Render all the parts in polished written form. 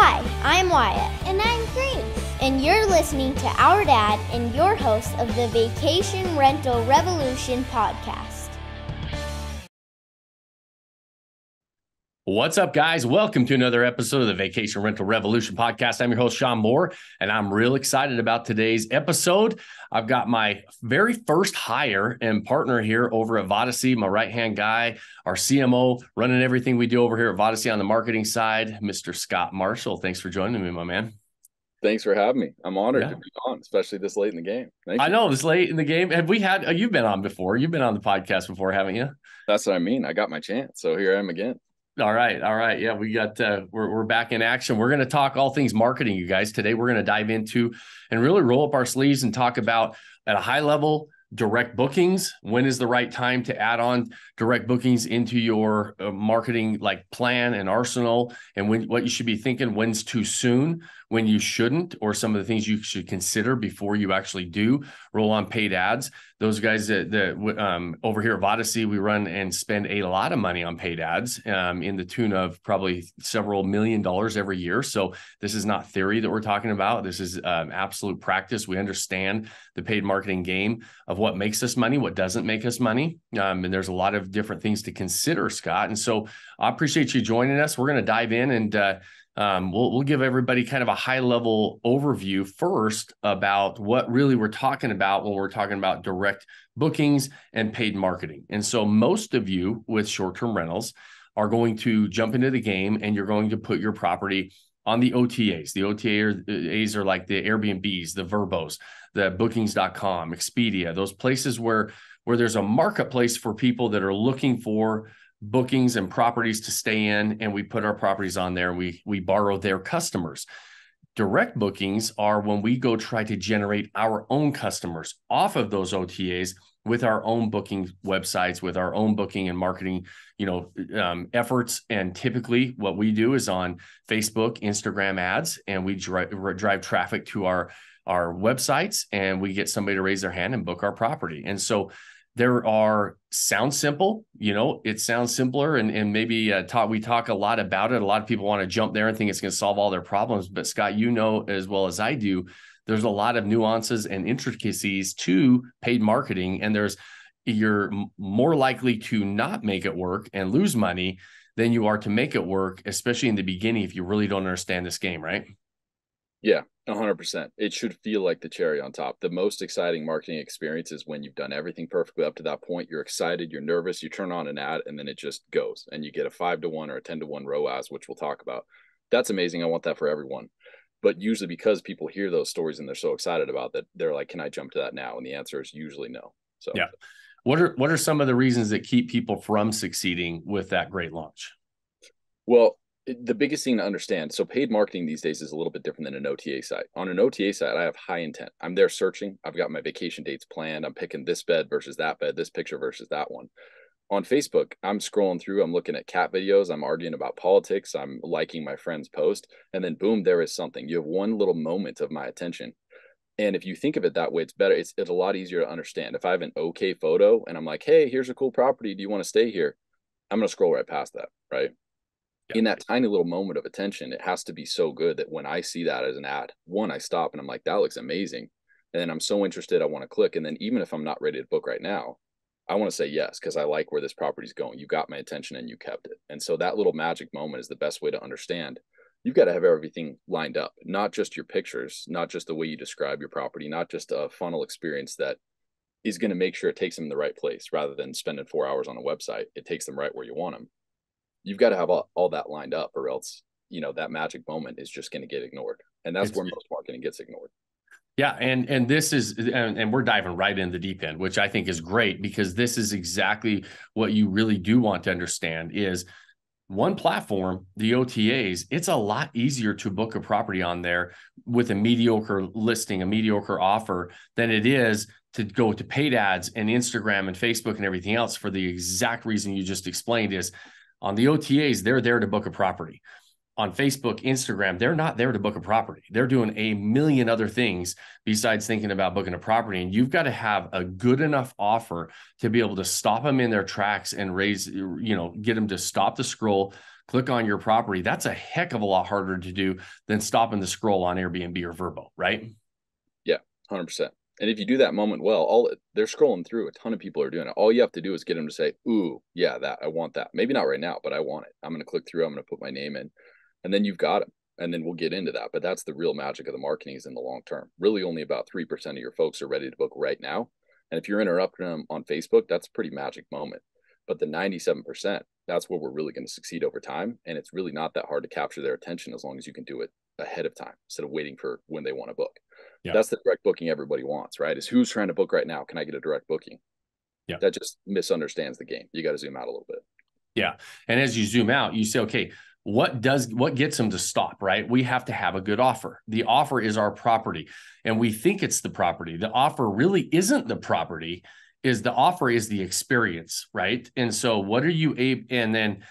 Hi, I'm Wyatt. And I'm Grace. And you're listening to our dad and your host of the Vacation Rental Revolution podcast. What's up, guys? Welcome to another episode of the Vacation Rental Revolution podcast. I'm your host, Shawn Moore, and I'm real excited about today's episode. I've got my very first hire and partner here over at Vodyssey, my right-hand guy, our CMO, running everything we do over here at Vodyssey on the marketing side, Mr. Scott Marshall. Thanks for joining me, my man. Thanks for having me. I'm honored to be on, especially this late in the game. Thank you. I know, this late in the game. Have we had, you've been on before. You've been on the podcast before, haven't you? That's what I mean. I got my chance. So here I am again. All right. Yeah, we got, we're back in action. We're going to talk all things marketing, you guys. Today, we're going to dive into and really roll up our sleeves and talk about at a high level, direct bookings. When is the right time to add on direct bookings into your marketing plan and arsenal, and what you should be thinking, when's too soon, when you shouldn't, or some of the things you should consider before you actually do roll on paid ads. Those guys that over here at Vodyssey, we run and spend a lot of money on paid ads in the tune of probably several $1 million every year. So this is not theory that we're talking about. This is absolute practice. We understand the paid marketing game of what makes us money, what doesn't make us money. And there's a lot of different things to consider, Scott. And so I appreciate you joining us. We're going to dive in and we'll give everybody kind of a high level overview first about what really we're talking about when we're talking about direct bookings and paid marketing. And so most of you with short-term rentals are going to jump into the game and you're going to put your property on the OTAs. The OTAs are like the Airbnbs, the Verbos, the bookings.com, Expedia, those places where there's a marketplace for people that are looking for bookings and properties to stay in, and we put our properties on there and we borrow their customers. Direct bookings are when we go try to generate our own customers off of those OTAs with our own booking websites, with our own booking and marketing, efforts. And typically what we do is on Facebook, Instagram ads, and we drive traffic to our websites, and we get somebody to raise their hand and book our property. And so sounds simple, it sounds simpler, and maybe we talk a lot about it. A lot of people want to jump there and think it's going to solve all their problems. But Scott, as well as I do, there's a lot of nuances and intricacies to paid marketing, and you're more likely to not make it work and lose money than you are to make it work, especially in the beginning if you really don't understand this game, right? Yeah, 100%. It should feel like the cherry on top. The most exciting marketing experience is when you've done everything perfectly up to that point. You're excited, you're nervous, you turn on an ad, and then it just goes, and you get a 5-to-1 or a 10-to-1 ROAS, which we'll talk about. That's amazing. I want that for everyone. But usually because people hear those stories and they're so excited about that, they're like, can I jump to that now? And the answer is usually no. So yeah. What are some of the reasons that keep people from succeeding with that great launch? Well, the biggest thing to understand, so paid marketing these days is a little bit different than an OTA site. On an OTA site, I have high intent. I'm there searching. I've got my vacation dates planned. I'm picking this bed versus that bed, this picture versus that one. On Facebook, I'm scrolling through. I'm looking at cat videos. I'm arguing about politics. I'm liking my friend's post. And then boom, there is something. You have one little moment of my attention. And if you think of it that way, it's better. It's a lot easier to understand. If I have an okay photo and I'm like, hey, here's a cool property. Do you want to stay here? I'm going to scroll right past that, right? In that tiny little moment of attention, it has to be so good that when I see that as an ad, I stop and I'm like, that looks amazing. And then I'm so interested, I want to click. And then even if I'm not ready to book right now, I want to say yes, because I like where this property is going. You got my attention and you kept it. And so that little magic moment is the best way to understand. You've got to have everything lined up, not just your pictures, not just the way you describe your property, not just a funnel experience that is going to make sure it takes them in the right place rather than spending 4 hours on a website. It takes them right where you want them. You've got to have all that lined up, or else, that magic moment is just going to get ignored. And that's where most marketing gets ignored. Yeah. And this is, and we're diving right in the deep end, which I think is great, because this is exactly what you really do want to understand is one platform, the OTAs. It's a lot easier to book a property on there with a mediocre listing, a mediocre offer, than it is to go to paid ads and Instagram and Facebook and everything else, for the exact reason you just explained. Is on the OTAs, they're there to book a property. On Facebook, Instagram, they're not there to book a property. They're doing a million other things besides thinking about booking a property. And you've got to have a good enough offer to be able to stop them in their tracks and get them to stop the scroll, click on your property. That's a heck of a lot harder to do than stopping the scroll on Airbnb or Vrbo, right? Yeah, 100%. And if you do that moment well, they're scrolling through. A ton of people are doing it. All you have to do is get them to say, "Ooh, yeah, that I want that. Maybe not right now, but I want it. I'm going to click through. I'm going to put my name in," and then you've got them. And then we'll get into that. But that's the real magic of the marketing is in the long term. Really, only about 3% of your folks are ready to book right now. And if you're interrupting them on Facebook, that's a pretty magic moment. But the 97%, that's where we're really going to succeed over time. And it's really not that hard to capture their attention as long as you can do it ahead of time instead of waiting for when they want to book. Yeah. That's the direct booking everybody wants, right? Is who's trying to book right now? Can I get a direct booking? Yeah. That just misunderstands the game. You got to zoom out a little bit. Yeah. And as you zoom out, you say, okay, what gets them to stop, right? We have to have a good offer. The offer is our property, and we think it's the property. The offer really isn't the property. The offer is the experience, right? And so what are you able, and then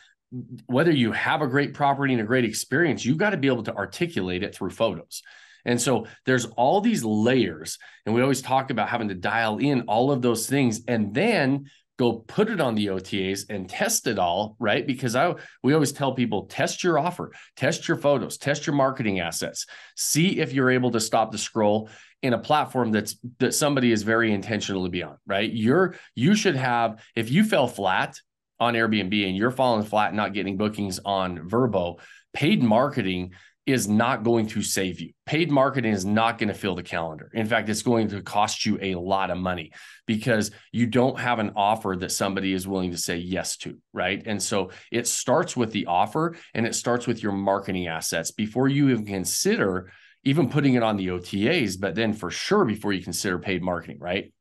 whether you have a great property and a great experience, you got to be able to articulate it through photos. And so there's all these layers, and we always talk about having to dial in all of those things and then go put it on the OTAs and test it all, right? Because we always tell people, test your offer, test your photos, test your marketing assets, see if you're able to stop the scroll in a platform that somebody is very intentional to be on, right? You should have, if you fell flat on Airbnb and you're falling flat, not getting bookings on Vrbo, paid marketing is not going to save you. Paid marketing is not going to fill the calendar. In fact, it's going to cost you a lot of money because you don't have an offer that somebody is willing to say yes to, right? And so it starts with the offer and it starts with your marketing assets before you even consider even putting it on the OTAs, but then for sure before you consider paid marketing, right?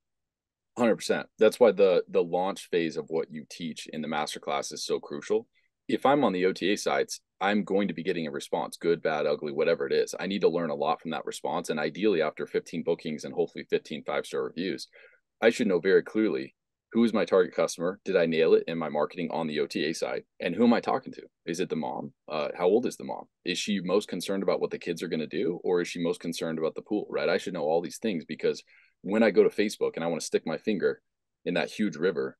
100%. That's why the launch phase of what you teach in the masterclass is so crucial. If I'm on the OTA sites, I'm going to be getting a response, good, bad, ugly, whatever it is. I need to learn a lot from that response. And ideally, after 15 bookings and hopefully 15 5-star reviews, I should know very clearly who is my target customer. Did I nail it in my marketing on the OTA side? And who am I talking to? Is it the mom? How old is the mom? Is she most concerned about what the kids are going to do? Or is she most concerned about the pool, right? I should know all these things because when I go to Facebook and I want to stick my finger in that huge river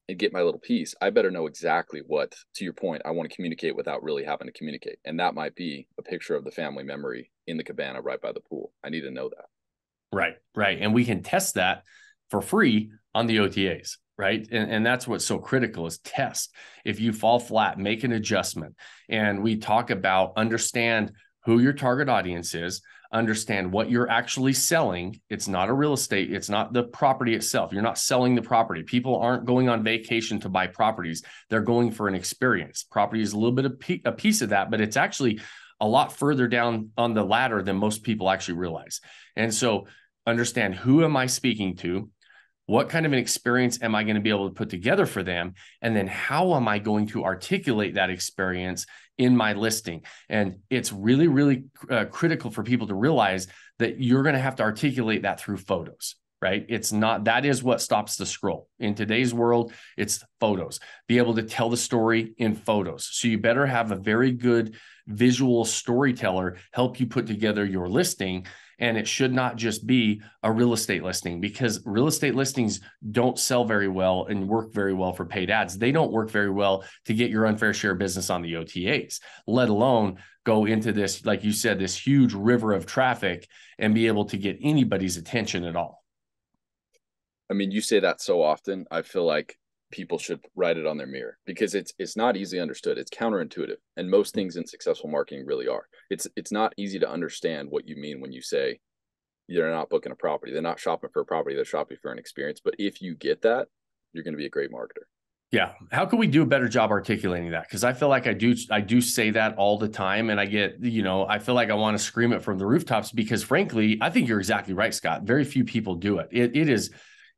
and get my little piece, I better know exactly what, to your point, I want to communicate without really having to communicate. And that might be a picture of the family memory in the cabana right by the pool. I need to know that. Right. And we can test that for free on the OTAs, right? And that's what's so critical is test. If you fall flat, make an adjustment. And we talk about understand who your target audience is, understand what you're actually selling. It's not a real estate. It's not the property itself. You're not selling the property. People aren't going on vacation to buy properties. They're going for an experience. Property is a little bit of a piece of that, but it's actually a lot further down on the ladder than most people actually realize. And so understand, who am I speaking to? What kind of an experience am I going to be able to put together for them? And then how am I going to articulate that experience in my listing? And it's really, really critical for people to realize that you're going to have to articulate that through photos, right? It's not, that is what stops the scroll. In today's world, it's photos. Be able to tell the story in photos. So you better have a very good visual storyteller help you put together your listing. And it should not just be a real estate listing, because real estate listings don't sell very well and work very well for paid ads. They don't work very well to get your unfair share business on the OTAs, let alone go into this, like you said, this huge river of traffic and be able to get anybody's attention at all. I mean, you say that so often, I feel like people should write it on their mirror because it's not easily understood. It's counterintuitive. And most things in successful marketing really are. It's not easy to understand what you mean when you say they're not booking a property. They're not shopping for a property. They're shopping for an experience. But if you get that, you're going to be a great marketer. Yeah. How can we do a better job articulating that? Because I feel like I do say that all the time. And I get, I feel like I want to scream it from the rooftops because frankly, I think you're exactly right, Scott. Very few people do it.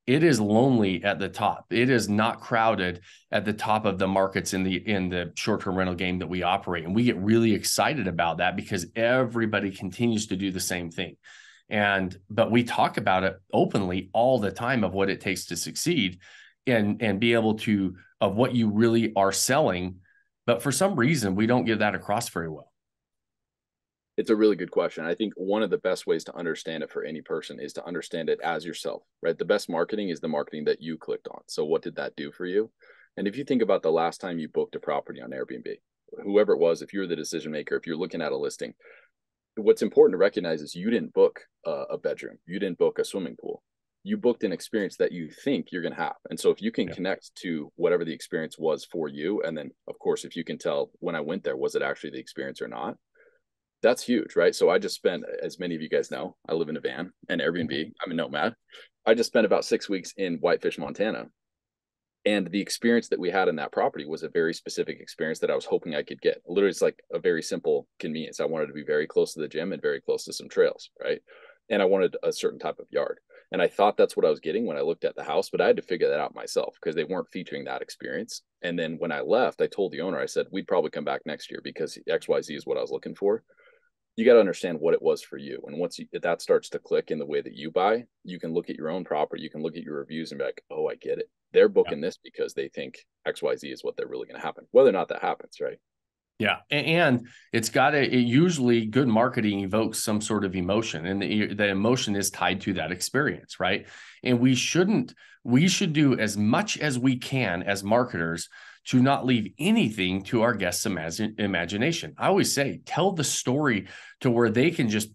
It is lonely at the top. It is not crowded at the top of the markets in the short-term rental game that we operate. And we get really excited about that because everybody continues to do the same thing. But we talk about it openly all the time of what it takes to succeed and be able to, of what you really are selling. But for some reason, we don't get that across very well. It's a really good question. I think one of the best ways to understand it for any person is to understand it as yourself, right? The best marketing is the marketing that you clicked on. So what did that do for you? And if you think about the last time you booked a property on Airbnb, whoever it was, if you're the decision maker, if you're looking at a listing, what's important to recognize is you didn't book a bedroom. You didn't book a swimming pool. You booked an experience that you think you're going to have. And so if you can connect to whatever the experience was for you, and then of course, if you can tell when I went there, was it actually the experience or not? That's huge, right? So I just spent, as many of you guys know, I live in a van and Airbnb. I'm a nomad. I just spent about 6 weeks in Whitefish, Montana. And the experience that we had in that property was a very specific experience that I was hoping I could get. Literally, it's like a very simple convenience. I wanted to be very close to the gym and very close to some trails, right? And I wanted a certain type of yard. And I thought that's what I was getting when I looked at the house, but I had to figure that out myself because they weren't featuring that experience. And then when I left, I told the owner, I said, we'd probably come back next year because XYZ is what I was looking for. You got to understand what it was for you. And once that starts to click in the way that you buy, you can look at your own property, you can look at your reviews and be like, oh, I get it. They're booking this because they think XYZ is what they're really going to happen, whether or not that happens, right? Yeah. And it usually good marketing evokes some sort of emotion, and the emotion is tied to that experience, right? And we should do as much as we can as marketers to not leave anything to our guests' imagination. I always say, tell the story to where they can just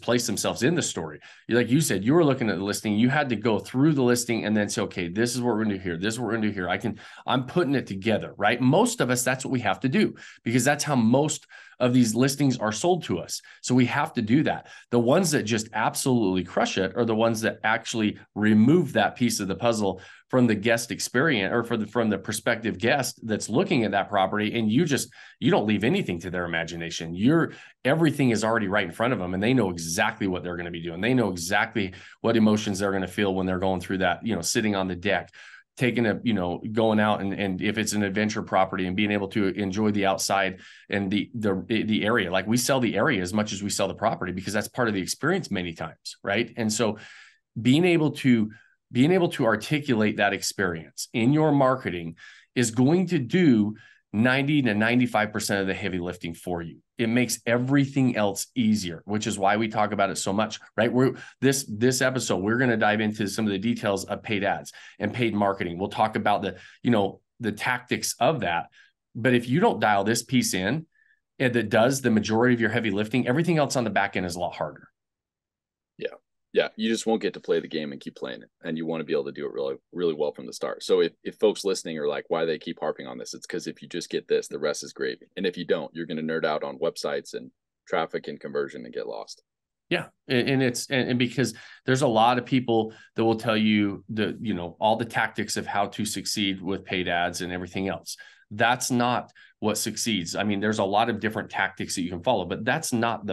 place themselves in the story. Like you said, you were looking at the listing, you had to go through the listing and then say, okay, this is what we're going to do here. This is what we're going to do here. I'm putting it together, right? Most of us, that's what we have to do because that's how most of these listings are sold to us. So we have to do that. The ones that just absolutely crush it are the ones that actually remove that piece of the puzzle from the guest experience or from the prospective guest that's looking at that property. And you don't leave anything to their imagination. Everything is already right in front of them and they know exactly what they're going to be doing. They know exactly what emotions they're going to feel when they're going through that, sitting on the deck, going out and if it's an adventure property and being able to enjoy the outside and the area. Like we sell the area as much as we sell the property because that's part of the experience many times, right? And so being able to articulate that experience in your marketing is going to do 90 to 95% of the heavy lifting for you. It makes everything else easier, which is why we talk about it so much, right? This episode, we're going to dive into some of the details of paid ads and paid marketing. We'll talk about the tactics of that. But if you don't dial this piece in, and that does the majority of your heavy lifting, everything else on the back end is a lot harder. Yeah, you just won't get to play the game and keep playing it. And you want to be able to do it really, really well from the start. So if folks listening are like, why they keep harping on this, it's because if you just get this, the rest is gravy. And if you don't, you're going to nerd out on websites and traffic and conversion and get lost. Yeah. And because there's a lot of people that will tell you all the tactics of how to succeed with paid ads and everything else. That's not what succeeds. I mean, there's a lot of different tactics that you can follow, but that's not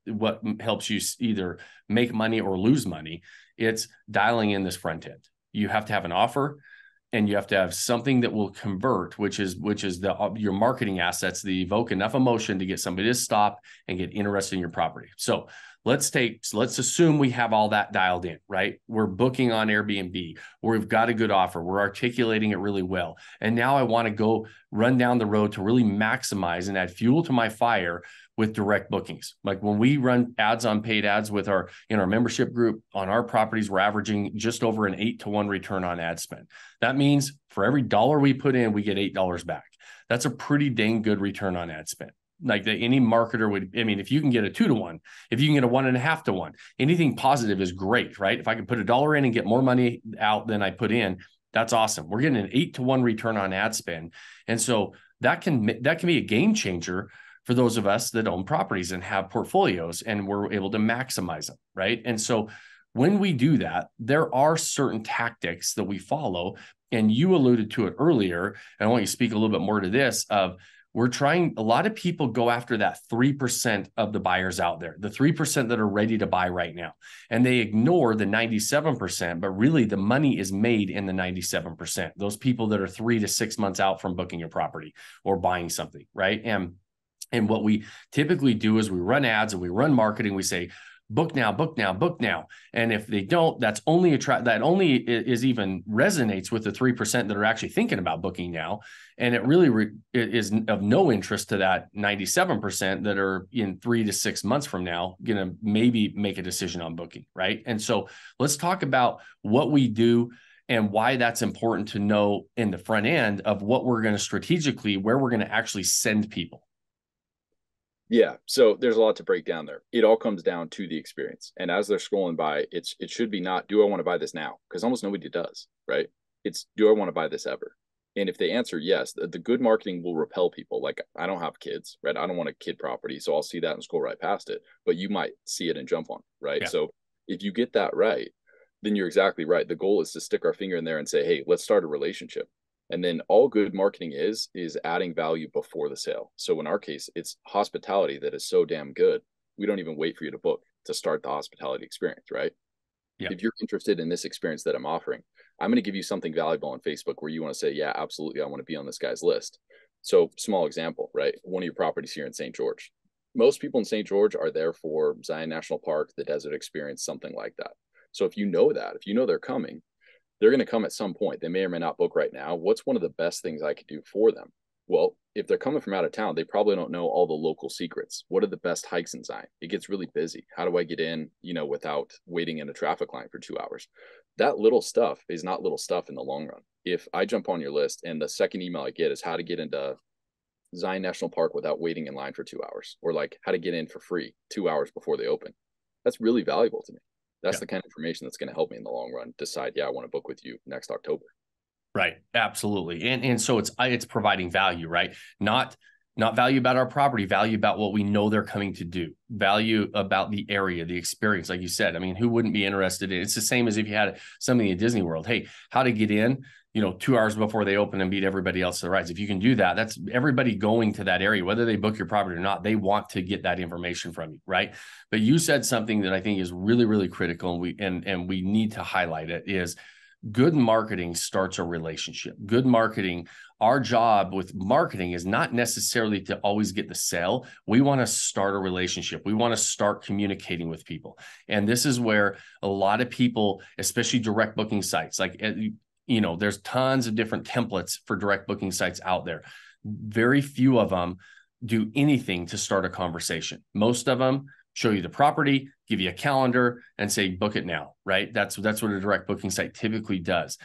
what helps you either make money or lose money. It's dialing in this front end. You have to have an offer and you have to have something that will convert, which is your marketing assets that evoke enough emotion to get somebody to stop and get interested in your property. So let's assume we have all that dialed in, right? We're booking on Airbnb, we've got a good offer, we're articulating it really well. And now I want to go run down the road to really maximize and add fuel to my fire with direct bookings. Like when we run ads on paid ads in our membership group on our properties, we're averaging just over an 8-to-1 return on ad spend. That means for every dollar we put in, we get $8 back. That's a pretty dang good return on ad spend. Like any marketer would, if you can get a 2-to-1, if you can get a 1.5-to-1, anything positive is great, right? If I can put $1 in and get more money out than I put in, that's awesome. We're getting an 8-to-1 return on ad spend. And so that can be a game changer for those of us that own properties and have portfolios and we're able to maximize them, right? And so when we do that, there are certain tactics that we follow. And you alluded to it earlier. And I want you to speak a little bit more to this of a lot of people go after that 3% of the buyers out there, the 3% that are ready to buy right now. And they ignore the 97%, but really the money is made in the 97%. Those people that are 3 to 6 months out from booking a property or buying something, right? And what we typically do is we run ads and we run marketing. We say, book now, book now, book now. And if they don't, that only is even resonates with the 3% that are actually thinking about booking now. And it really is of no interest to that 97% that are in 3 to 6 months from now, going to maybe make a decision on booking. Right. And so let's talk about what we do and why that's important to know in the front end of what we're going to strategically, where we're going to actually send people. Yeah. So there's a lot to break down there. It all comes down to the experience. And as they're scrolling by, it should be not, do I want to buy this now? Because almost nobody does, right? It's, do I want to buy this ever? And if they answer yes, the good marketing will repel people. Like, I don't have kids, right? I don't want a kid property. So I'll see that and scroll right past it, but you might see it and jump on, right? Yeah. So if you get that right, then you're exactly right. The goal is to stick our finger in there and say, hey, let's start a relationship. And then all good marketing is adding value before the sale. So in our case, it's hospitality that is so damn good. We don't even wait for you to book to start the hospitality experience, right? Yeah. If you're interested in this experience that I'm offering, I'm going to give you something valuable on Facebook where you want to say, yeah, absolutely, I want to be on this guy's list. So small example, right? One of your properties here in St. George. Most people in St. George are there for Zion National Park, the desert experience, something like that. So if you know that, if you know they're coming, they're going to come at some point. They may or may not book right now. What's one of the best things I could do for them? Well, if they're coming from out of town, they probably don't know all the local secrets. What are the best hikes in Zion? It gets really busy. How do I get in, without waiting in a traffic line for 2 hours? That little stuff is not little stuff in the long run. If I jump on your list and the second email I get is how to get into Zion National Park without waiting in line for 2 hours, or like how to get in for free 2 hours before they open, that's really valuable to me. That's the kind of information that's going to help me in the long run decide, yeah, I want to book with you next October. Right. Absolutely. And so it's providing value, right? Not value about our property, value about what we know they're coming to do, value about the area, the experience. Like you said, I mean, who wouldn't be interested in it? It's the same as if you had something at Disney World. Hey, how to get in, 2 hours before they open and beat everybody else to the rides. If you can do that, that's everybody going to that area, whether they book your property or not, they want to get that information from you. Right. But you said something that I think is really, really critical. And we need to highlight it is good marketing starts a relationship. Good marketing, our job with marketing is not necessarily to always get the sale. We want to start a relationship. We want to start communicating with people. And this is where a lot of people, especially direct booking sites, like, there's tons of different templates for direct booking sites out there. Very few of them do anything to start a conversation. Most of them show you the property, give you a calendar, and say, book it now, right? That's what a direct booking site typically does.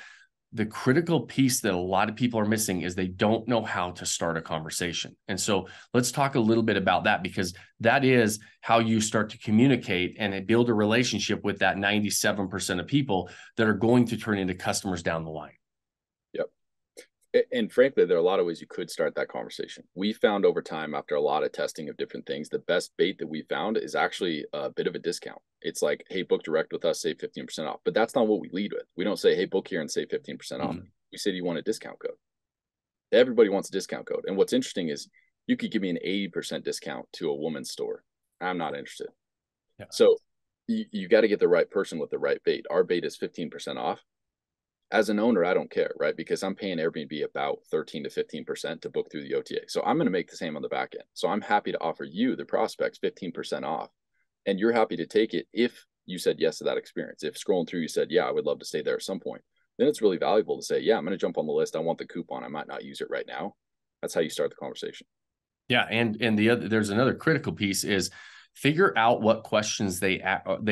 The critical piece that a lot of people are missing is they don't know how to start a conversation. And so let's talk a little bit about that, because that is how you start to communicate and build a relationship with that 97% of people that are going to turn into customers down the line. Yep. And frankly, there are a lot of ways you could start that conversation. We found over time, after a lot of testing of different things, the best bait that we found is actually a bit of a discount. It's like, hey, book direct with us, save 15% off. But that's not what we lead with. We don't say, hey, book here and save 15% off. We say, do you want a discount code? Everybody wants a discount code. And what's interesting is you could give me an 80% discount to a woman's store. I'm not interested. Yeah. So you got to get the right person with the right bait. Our bait is 15% off. As an owner, I don't care, right? Because I'm paying Airbnb about 13 to 15% to book through the OTA. So I'm going to make the same on the back end. So I'm happy to offer you, the prospects, 15% off. And you're happy to take it if you said yes to that experience. If scrolling through, you said, yeah, I would love to stay there at some point. Then it's really valuable to say, yeah, I'm going to jump on the list. I want the coupon. I might not use it right now. That's how you start the conversation. Yeah. And there's another critical piece is figure out what questions they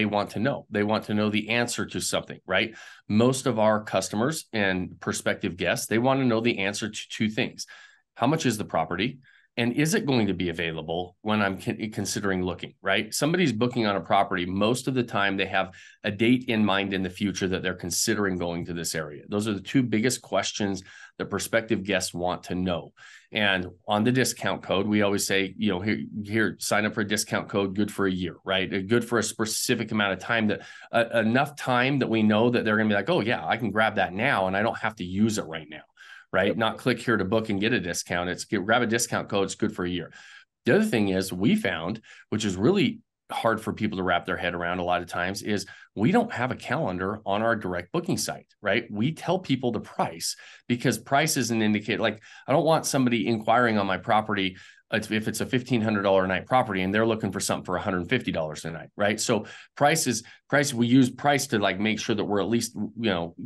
want to know. They want to know the answer to something, right? Most of our customers and prospective guests, they want to know the answer to two things. How much is the property? And is it going to be available when I'm considering looking, right? Somebody's booking on a property. Most of the time they have a date in mind in the future that they're considering going to this area. Those are the two biggest questions that prospective guests want to know. And on the discount code, we always say, here, sign up for a discount code, good for a year, right? Good for a specific amount of time, that enough time that we know that they're going to be like, oh yeah, I can grab that now and I don't have to use it right now. Right? Yep. Not click here to book and get a discount. It's grab a discount code. It's good for a year. The other thing is we found, which is really hard for people to wrap their head around a lot of times, is we don't have a calendar on our direct booking site, right? We tell people the price because price is an indicator. Like, I don't want somebody inquiring on my property if it's a $1,500 a night property and they're looking for something for $150 a night, right? So price. We use price to like make sure that we're at least,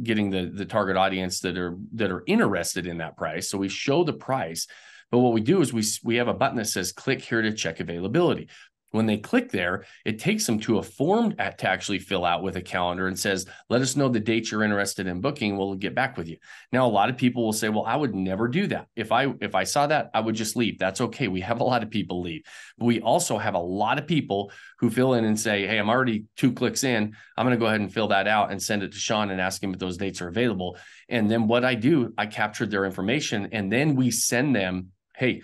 getting the target audience that are interested in that price. So we show the price, but what we do is we have a button that says click here to check availability. When they click there, it takes them to a form to actually fill out with a calendar and says, let us know the dates you're interested in booking. We'll get back with you. Now, a lot of people will say, well, I would never do that. If I saw that, I would just leave. That's okay. We have a lot of people leave. But we also have a lot of people who fill in and say, hey, I'm already 2 clicks in. I'm going to go ahead and fill that out and send it to Shawn and ask him if those dates are available. And then what I do, I captured their information, and then we send them, hey,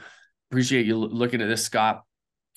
appreciate you looking at this, Scott.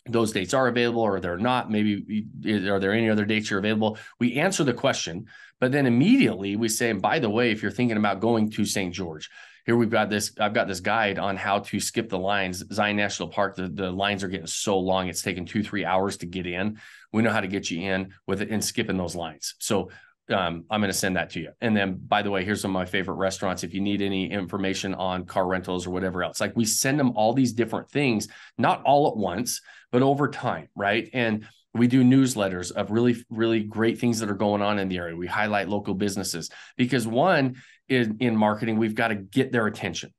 Those dates are available, or they're not. Maybe, are there any other dates you're available? We answer the question, but then immediately we say, and by the way, if you're thinking about going to St. George, here I've got this guide on how to skip the lines. Zion National Park, the lines are getting so long, it's taking 2-3 hours to get in. We know how to get you in with it and skipping those lines. So I'm going to send that to you. And then, by the way, here's some of my favorite restaurants. If you need any information on car rentals or whatever else, like we send them all these different things, not all at once, but over time. Right. And we do newsletters of really, really great things that are going on in the area. We highlight local businesses because one, in marketing, we've got to get their attention.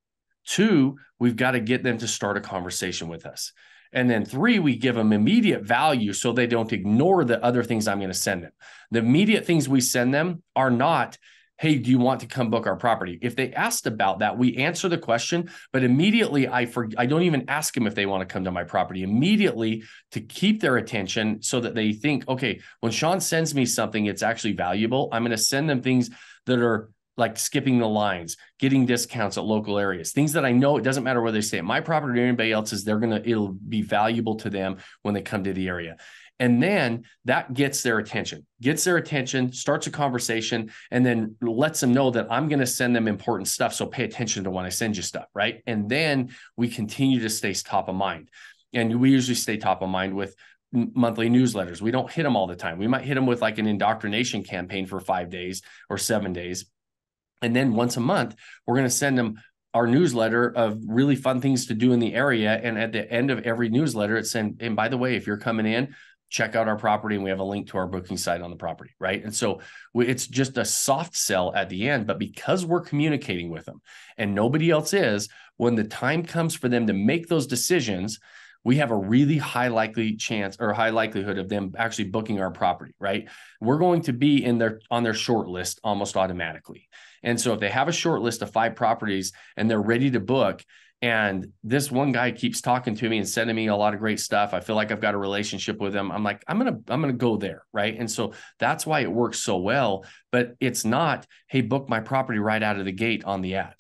2, we've got to get them to start a conversation with us. And then 3, we give them immediate value so they don't ignore the other things I'm going to send them. The immediate things we send them are not, hey, do you want to come book our property? If they asked about that, we answer the question, but immediately I don't even ask them if they want to come to my property. Immediately, to keep their attention so that they think, okay, when Shawn sends me something, it's actually valuable. I'm going to send them things that are like skipping the lines, getting discounts at local areas, things that I know it doesn't matter whether they stay at my property or anybody else's, it'll be valuable to them when they come to the area. And then that gets their attention, starts a conversation, and then lets them know that I'm going to send them important stuff. So pay attention to when I send you stuff, right? And then we continue to stay top of mind. And we usually stay top of mind with monthly newsletters. We don't hit them all the time. We might hit them with like an indoctrination campaign for 5 days or 7 days. And then once a month, we're going to send them our newsletter of really fun things to do in the area. And at the end of every newsletter, it's saying, and by the way, if you're coming in, check out our property, and we have a link to our booking site on the property, right? And so it's just a soft sell at the end, but because we're communicating with them and nobody else is, when the time comes for them to make those decisions, we have a really high likelihood of them actually booking our property, right? We're going to be on their short list almost automatically. And so if they have a short list of 5 properties and they're ready to book, and this one guy keeps talking to me and sending me a lot of great stuff, I feel like I've got a relationship with him. I'm like, I'm gonna go there, right? And so that's why it works so well. But it's not, hey, book my property right out of the gate on the ad.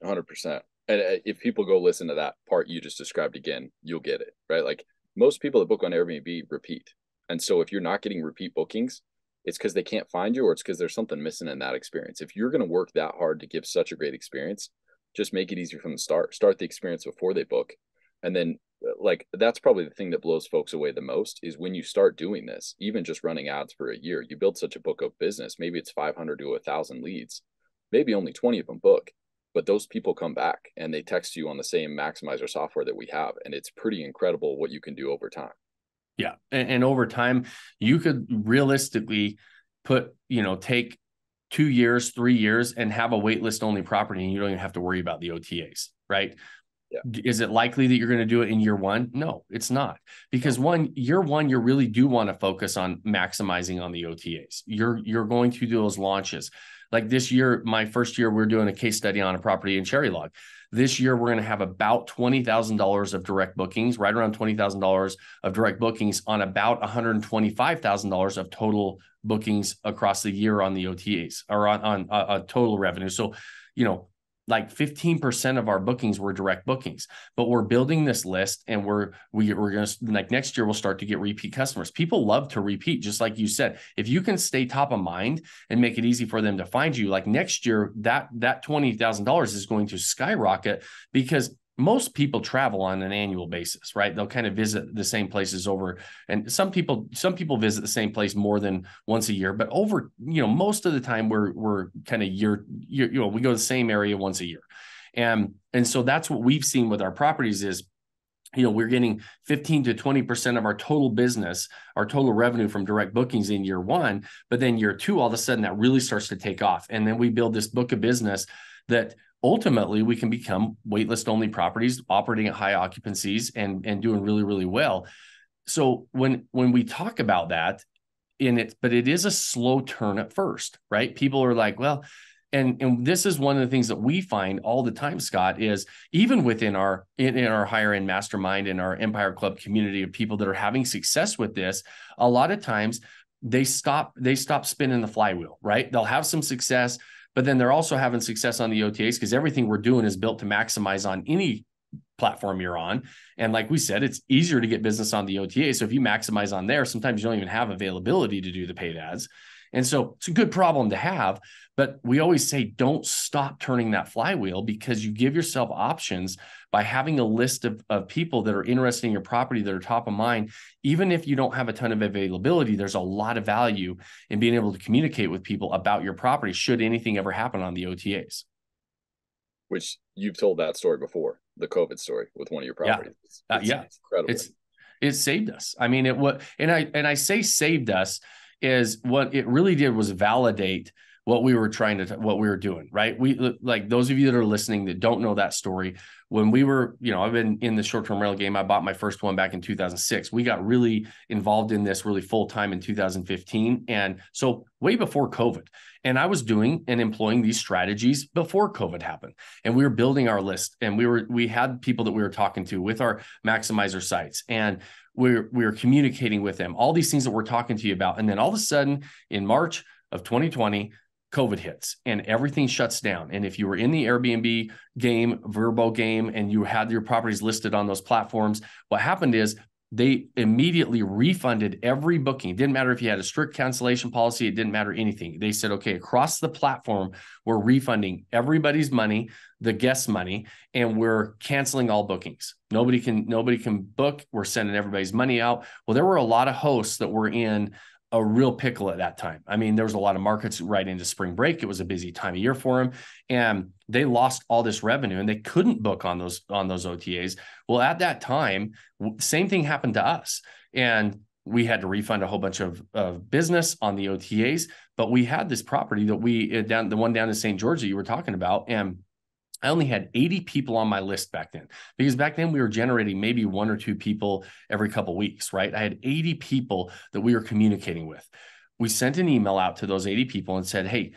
100%. And if people go listen to that part you just described again, you'll get it, right? Like most people that book on Airbnb repeat. And so if you're not getting repeat bookings, it's because they can't find you, or it's because there's something missing in that experience. If you're going to work that hard to give such a great experience, just make it easier from the start. Start the experience before they book. And then like, that's probably the thing that blows folks away the most is when you start doing this, even just running ads for a year, you build such a book of business. Maybe it's 500 to 1,000 leads. Maybe only 20 of them book, but those people come back and they text you on the same maximizer software that we have. And it's pretty incredible what you can do over time. Yeah. And over time, you could realistically take 2 years, 3 years and have a wait list only property, and you don't even have to worry about the OTAs, right? Yeah. Is it likely that you're going to do it in year 1? No, it's not. Because year one, you really do want to focus on maximizing on the OTAs. You're going to do those launches. Like this year, my first year, we're doing a case study on a property in Cherry Log. This year, we're going to have about $20,000 of direct bookings, right around $20,000 of direct bookings on about $125,000 of total bookings across the year on the OTAs, or on total revenue. So, like 15% of our bookings were direct bookings, but we're building this list, and we're going to, like, next year, we'll start to get repeat customers. People love to repeat, just like you said. If you can stay top of mind and make it easy for them to find you, like next year, that $20,000 is going to skyrocket, because most people travel on an annual basis, right? They'll kind of visit the same places over, and some people visit the same place more than once a year, but over, most of the time we're kind of we go to the same area once a year. And so that's what we've seen with our properties is, we're getting 15 to 20% of our total business, our total revenue from direct bookings in year 1, but then year 2, all of a sudden that really starts to take off. And then we build this book of business that ultimately we can become waitlist only properties operating at high occupancies and doing really, really well. so when we talk about that but it is a slow turn at first, right? People are like, well, and this is one of the things that we find all the time, Scott, is even within our in our higher end mastermind and our Empire Club community of people that are having success with this, a lot of times they stop spinning the flywheel, right? They'll have some success, but then they're also having success on the OTAs because everything we're doing is built to maximize on any platform you're on. And like we said, it's easier to get business on the OTA. So if you maximize on there, sometimes you don't even have availability to do the paid ads. And so it's a good problem to have, but we always say, don't stop turning that flywheel, because you give yourself options by having a list of people that are interested in your property that are top of mind. Even if you don't have a ton of availability, there's a lot of value in being able to communicate with people about your property should anything ever happen on the OTAs. Which you've told that story before, the COVID story with one of your properties. It's incredible. It saved us. I mean, I say saved us is what it really did was validate what we were what we were doing, right? We, like those of you that are listening that don't know that story, when we were, I've been in the short-term rental game. I bought my first one back in 2006. We got really involved in this really full-time in 2015. And so way before COVID. And I was doing and employing these strategies before COVID happened. And we were building our list, and we had people that we were talking to with our maximizer sites, and we were communicating with them, all these things that we're talking to you about. And then all of a sudden in March of 2020, COVID hits and everything shuts down. And if you were in the Airbnb game, Vrbo game, and you had your properties listed on those platforms, what happened is they immediately refunded every booking. It didn't matter if you had a strict cancellation policy. It didn't matter anything. They said, okay, across the platform, we're refunding everybody's money, the guest money, and we're canceling all bookings. Nobody can book. We're sending everybody's money out. Well, there were a lot of hosts that were in a real pickle at that time. I mean, there was a lot of markets right into spring break. It was a busy time of year for them, and they lost all this revenue and they couldn't book on those OTAs. Well, at that time, same thing happened to us, and we had to refund a whole bunch of business on the OTAs. But we had this property that the one down in St. George that you were talking about, and I only had 80 people on my list back then, because back then we were generating maybe 1 or 2 people every couple of weeks, right? I had 80 people that we were communicating with. We sent an email out to those 80 people and said, hey,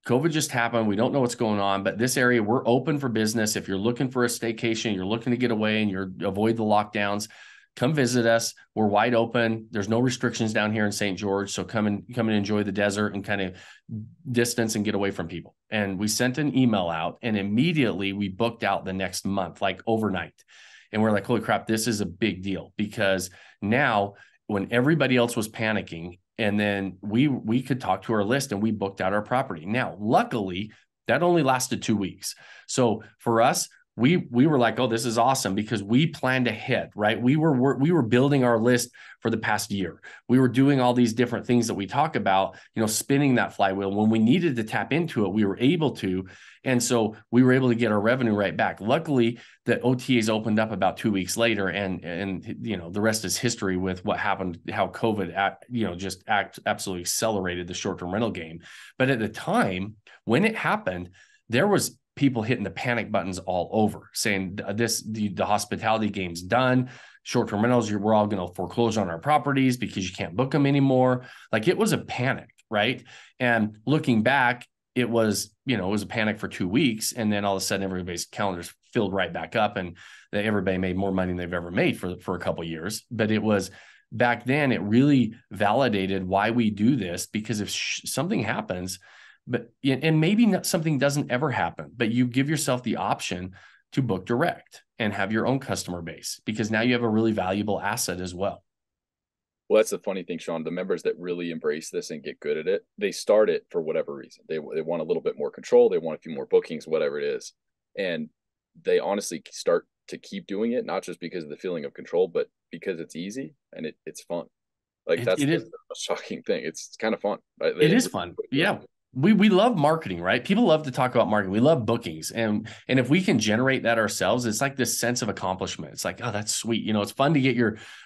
COVID just happened. We don't know what's going on, but this area, we're open for business. If you're looking for a staycation, you're looking to get away and you're avoid the lockdowns, come visit us. We're wide open. There's no restrictions down here in St. George. So come and enjoy the desert and kind of distance and get away from people. And we sent an email out, and immediately we booked out the next month, like overnight. And we're like, holy crap, this is a big deal, because now when everybody else was panicking, and then we could talk to our list and we booked out our property. Now, luckily, that only lasted 2 weeks. So for us, we were like, oh, this is awesome, because we planned ahead, right? We were building our list for the past year. We were doing all these different things that we talk about, spinning that flywheel. When we needed to tap into it, we were able to. And so we were able to get our revenue right back. Luckily, the OTAs opened up about 2 weeks later, and the rest is history with what happened, how COVID absolutely accelerated the short-term rental game. But at the time when it happened, there was people hitting the panic buttons all over, saying the hospitality game's done. Short-term rentals, we're all going to foreclose on our properties because you can't book them anymore. Like, it was a panic, right? And looking back, it was a panic for 2 weeks. And then all of a sudden everybody's calendars filled right back up, and everybody made more money than they've ever made for a couple of years. But it was back then, it really validated why we do this, because if something happens, and maybe something doesn't ever happen, but you give yourself the option to book direct and have your own customer base, because now you have a really valuable asset as well. Well, that's the funny thing, Shawn. The members that really embrace this and get good at it, they start it for whatever reason. They want a little bit more control. They want a few more bookings, whatever it is. And they honestly start to keep doing it, not just because of the feeling of control, but because it's easy and it's fun. Like, that's the shocking thing. It's kind of fun. It is fun. Yeah. We love marketing, right? People love to talk about marketing. We love bookings. And if we can generate that ourselves, it's like this sense of accomplishment. It's like, oh, that's sweet. It's fun to get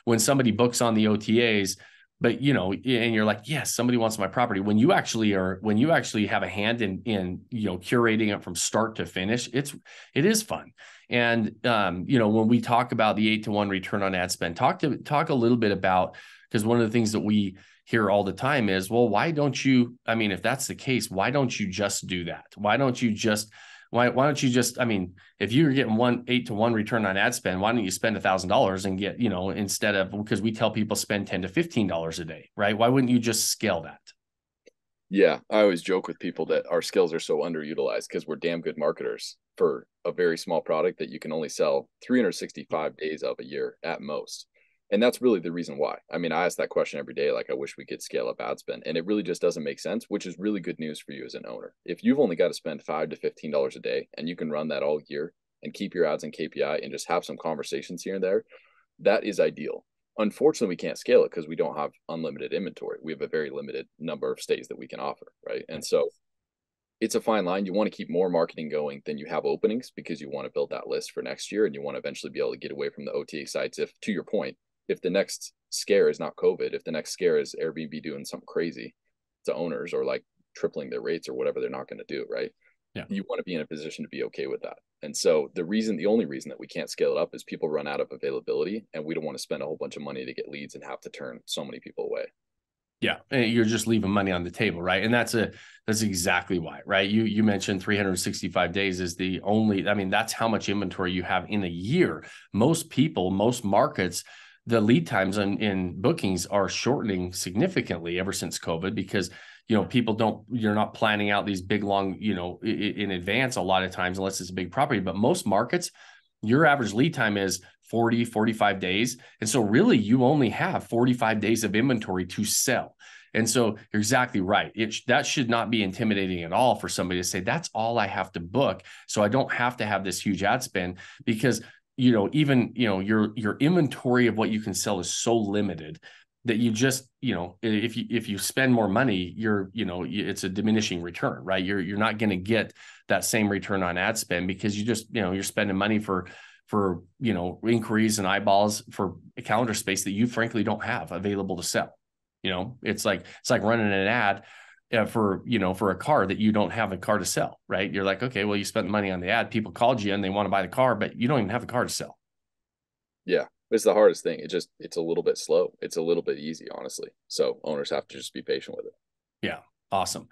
when somebody books on the OTAs, but and you're like, yes, somebody wants my property. When you actually have a hand in curating it from start to finish, it is fun. And when we talk about the 8-to-1 return on ad spend, talk a little bit about, because one of the things that we hear all the time is, well, why don't you, if that's the case, why don't you just do that? Why don't you just, if you're getting 8-to-1 return on ad spend, why don't you spend $1,000 and get, instead of, because we tell people spend $10 to $15 a day, right? Why wouldn't you just scale that? Yeah. I always joke with people that our skills are so underutilized because we're damn good marketers for a very small product that you can only sell 365 days of a year at most. And that's really the reason why. I ask that question every day. Like, I wish we could scale up ad spend, and it really just doesn't make sense, which is really good news for you as an owner. If you've only got to spend $5 to $15 a day and you can run that all year and keep your ads in KPI and just have some conversations here and there, that is ideal. Unfortunately, we can't scale it because we don't have unlimited inventory. We have a very limited number of stays that we can offer, right? And so it's a fine line. You want to keep more marketing going than you have openings because you want to build that list for next year, and you want to eventually be able to get away from the OTA sites. If, to your point, if the next scare is not COVID, if the next scare is Airbnb doing something crazy to owners or like tripling their rates or whatever, they're not going to do, right? Yeah. You want to be in a position to be okay with that. And so the only reason that we can't scale it up is people run out of availability, and we don't want to spend a whole bunch of money to get leads and have to turn so many people away. Yeah. And you're just leaving money on the table, right? And that's exactly why, right? You mentioned 365 days is the only, that's how much inventory you have in a year. Most markets, the lead times in bookings are shortening significantly ever since COVID, because you're not planning out these big, long, in advance a lot of times, unless it's a big property. But most markets, your average lead time is 40, 45 days. And so really you only have 45 days of inventory to sell. And so you're exactly right. That should not be intimidating at all for somebody to say, that's all I have to book, so I don't have to have this huge ad spend, because your inventory of what you can sell is so limited that you just, if you spend more money, it's a diminishing return, right? You're not going to get that same return on ad spend, because you just, you're spending money for inquiries and eyeballs for a calendar space that you frankly don't have available to sell. It's like running an ad for a car that you don't have a car to sell, right? You're like, okay, well, you spent the money on the ad, people called you and they want to buy the car, but you don't even have a car to sell. Yeah. It's the hardest thing. It's a little bit slow. It's a little bit easy, honestly. So owners have to just be patient with it. Yeah. Awesome.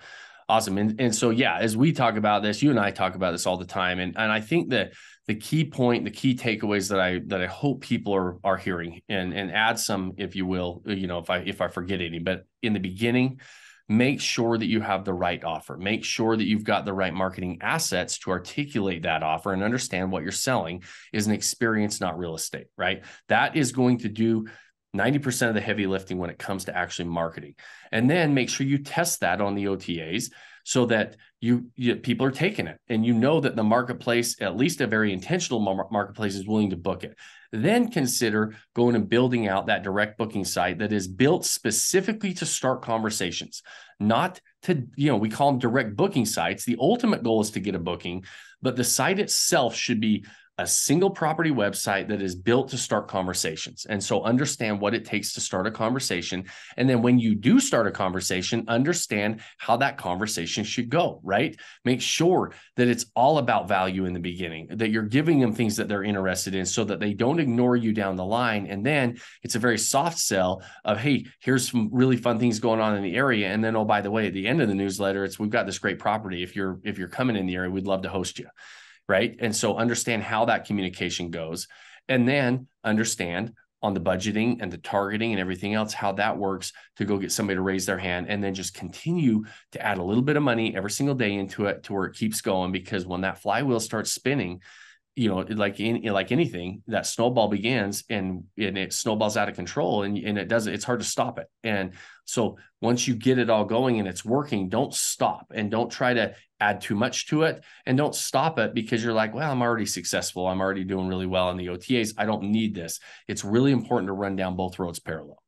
And so, yeah, as we talk about this, you and I talk about this all the time. And I think that the key point, the key takeaways that I hope people are hearing, and add some, if you will, if I forget any, but in the beginning, make sure that you have the right offer. Make sure that you've got the right marketing assets to articulate that offer, and understand what you're selling is an experience, not real estate, right? That is going to do 90% of the heavy lifting when it comes to actually marketing. And then make sure you test that on the OTAs so that people are taking it, and that the marketplace, at least a very intentional marketplace, is willing to book it. Then consider going and building out that direct booking site that is built specifically to start conversations, not to, we call them direct booking sites. The ultimate goal is to get a booking, but the site itself should be a single property website that is built to start conversations. And so understand what it takes to start a conversation. And then when you do start a conversation, understand how that conversation should go, right? Make sure that it's all about value in the beginning, that you're giving them things that they're interested in so that they don't ignore you down the line. And then it's a very soft sell of, hey, here's some really fun things going on in the area. And then, oh, by the way, at the end of the newsletter, we've got this great property. If you're coming in the area, we'd love to host you. Right. And so understand how that communication goes, and then understand on the budgeting and the targeting and everything else, how that works to go get somebody to raise their hand, and then just continue to add a little bit of money every single day into it to where it keeps going. Because when that flywheel starts spinning, like anything, that snowball begins and it snowballs out of control, and it's hard to stop it. And so once you get it all going and it's working, don't stop, and don't try to add too much to it, and don't stop it because you're like, well, I'm already successful. I'm already doing really well on the OTAs. I don't need this. It's really important to run down both roads parallel.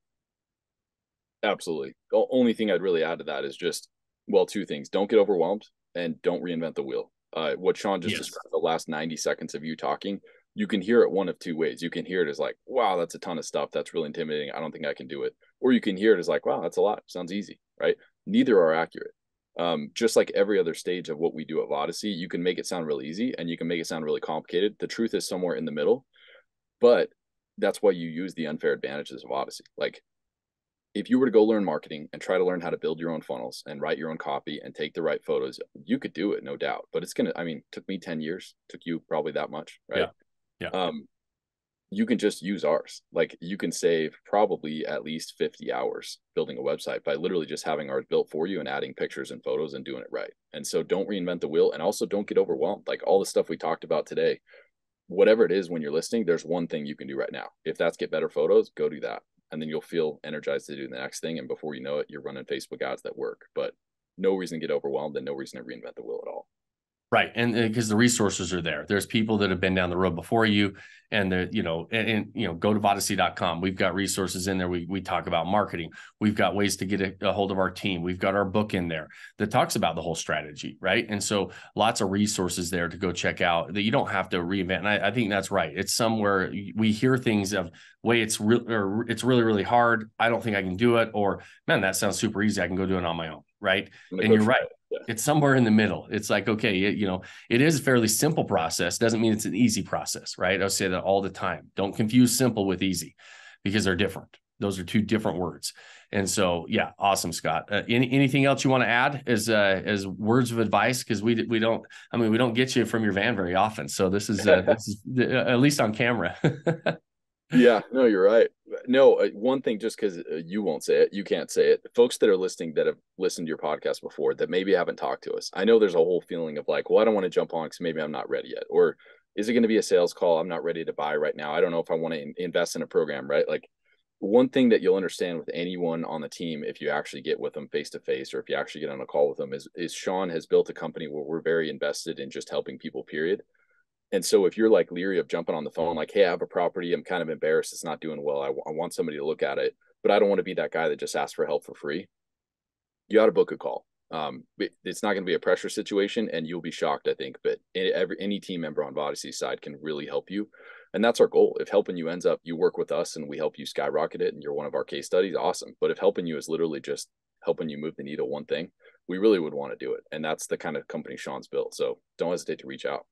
Absolutely. The only thing I'd really add to that is just, two things. Don't get overwhelmed, and don't reinvent the wheel. What Shawn just described, the last 90 seconds of you talking, you can hear it one of two ways. You can hear it as like, wow, that's a ton of stuff. That's really intimidating. I don't think I can do it. Or you can hear it as like, wow, that's a lot. Sounds easy, right? Neither are accurate. Just like every other stage of what we do at Vodyssey, you can make it sound really easy and you can make it sound really complicated. The truth is somewhere in the middle, but that's why you use the unfair advantages of Vodyssey. Like, if you were to go learn marketing and try to learn how to build your own funnels and write your own copy and take the right photos, you could do it, no doubt. But it's I mean, took me 10 years, took you probably that much, right? Yeah. You can just use ours. Like, you can save probably at least 50 hours building a website by literally just having ours built for you and adding pictures and photos and doing it right. And so don't reinvent the wheel, and also don't get overwhelmed. Like, all the stuff we talked about today, whatever it is, when you're listening, there's one thing you can do right now. If that's get better photos, go do that. And then you'll feel energized to do the next thing. And before you know it, you're running Facebook ads that work. But no reason to get overwhelmed and no reason to reinvent the wheel at all. Right. And because the resources are there. There's people that have been down the road before you, and they're, go to Vodyssey.com. We've got resources in there. We talk about marketing. We've got ways to get a hold of our team. We've got our book in there that talks about the whole strategy. Right. And so lots of resources there to go check out that you don't have to reinvent. And I think that's right. It's somewhere we hear things of, it's really, really hard. I don't think I can do it. Or, man, that sounds super easy. I can go do it on my own. Right. And you're right. Yeah. It's somewhere in the middle. It's like, okay, it is a fairly simple process. Doesn't mean it's an easy process, right? I'll say that all the time. Don't confuse simple with easy, because they're different. Those are two different words. And so, yeah, awesome, Scott. Anything else you want to add as words of advice? Because we don't get you from your van very often. So this is at least on camera. Yeah, no, you're right. No, one thing, just because you won't say it, you can't say it. Folks that are listening that have listened to your podcast before that maybe haven't talked to us, I know there's a whole feeling of like, well, I don't want to jump on because maybe I'm not ready yet. Or is it going to be a sales call? I'm not ready to buy right now. I don't know if I want to invest in a program, right? Like, one thing that you'll understand with anyone on the team, if you actually get with them face to face, or if you actually get on a call with them, is Shawn has built a company where we're very invested in just helping people, period. And so if you're like leery of jumping on the phone, like, hey, I have a property, I'm kind of embarrassed, it's not doing well, I want somebody to look at it, but I don't want to be that guy that just asks for help for free, you ought to book a call. It's not going to be a pressure situation, and you'll be shocked, I think, but any team member on Vodyssey's side can really help you. And that's our goal. If helping you ends up, you work with us and we help you skyrocket it and you're one of our case studies, awesome. But if helping you is literally just helping you move the needle one thing, we really would want to do it. And that's the kind of company Shawn's built. So don't hesitate to reach out.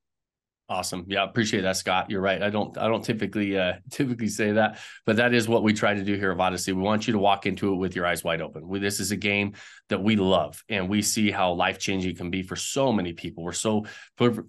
Awesome. Yeah, appreciate that, Scott. You're right. I don't typically say that, but that is what we try to do here at Vodyssey. We want you to walk into it with your eyes wide open. This is a game that we love, and we see how life-changing it can be for so many people. We're so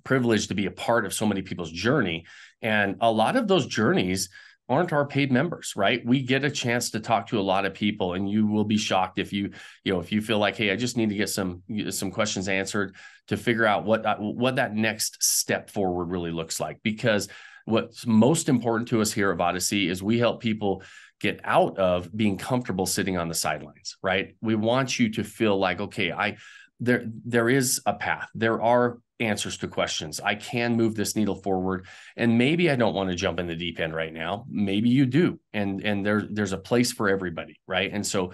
privileged to be a part of so many people's journey, and a lot of those journeys aren't our paid members, right? We get a chance to talk to a lot of people, and you will be shocked if you feel like, hey, I just need to get some questions answered to figure out what that next step forward really looks like. Because what's most important to us here at Vodyssey is we help people get out of being comfortable sitting on the sidelines, right? We want you to feel like, okay, there is a path. There are answers to questions. I can move this needle forward, and maybe I don't want to jump in the deep end right now. Maybe you do, and there's a place for everybody, right? And so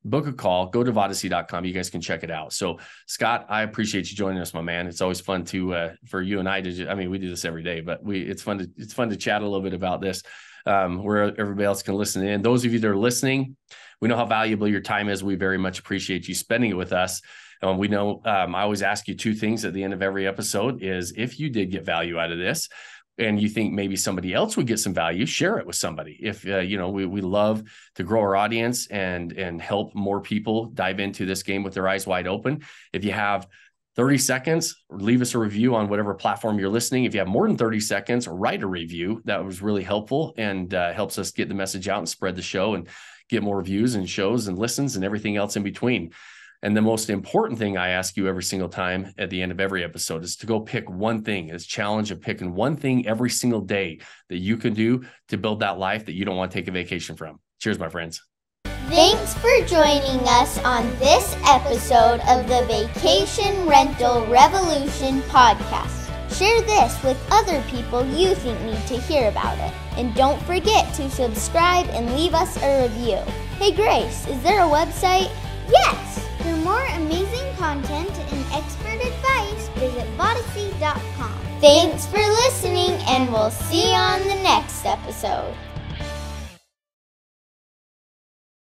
book a call, go to Vodyssey.com. You guys can check it out. So Scott, I appreciate you joining us, my man. It's always fun for you and I to, we do this every day, but it's fun to chat a little bit about this, where everybody else can listen in. Those of you that are listening, we know how valuable your time is. We very much appreciate you spending it with us. We know I always ask you two things at the end of every episode is, if you did get value out of this and you think maybe somebody else would get some value, share it with somebody. If, we love to grow our audience and help more people dive into this game with their eyes wide open. If you have 30 seconds, leave us a review on whatever platform you're listening. If you have more than 30 seconds, write a review. That was really helpful and helps us get the message out and spread the show and get more views and shows and listens and everything else in between. And the most important thing I ask you every single time at the end of every episode is to go pick one thing. It's a challenge of picking one thing every single day that you can do to build that life that you don't want to take a vacation from. Cheers, my friends. Thanks for joining us on this episode of the Vacation Rental Revolution podcast. Share this with other people you think need to hear about it. And don't forget to subscribe and leave us a review. Hey Grace, is there a website? Yes! For more amazing content and expert advice, visit Vodyssey.com. Thanks for listening, and we'll see you on the next episode.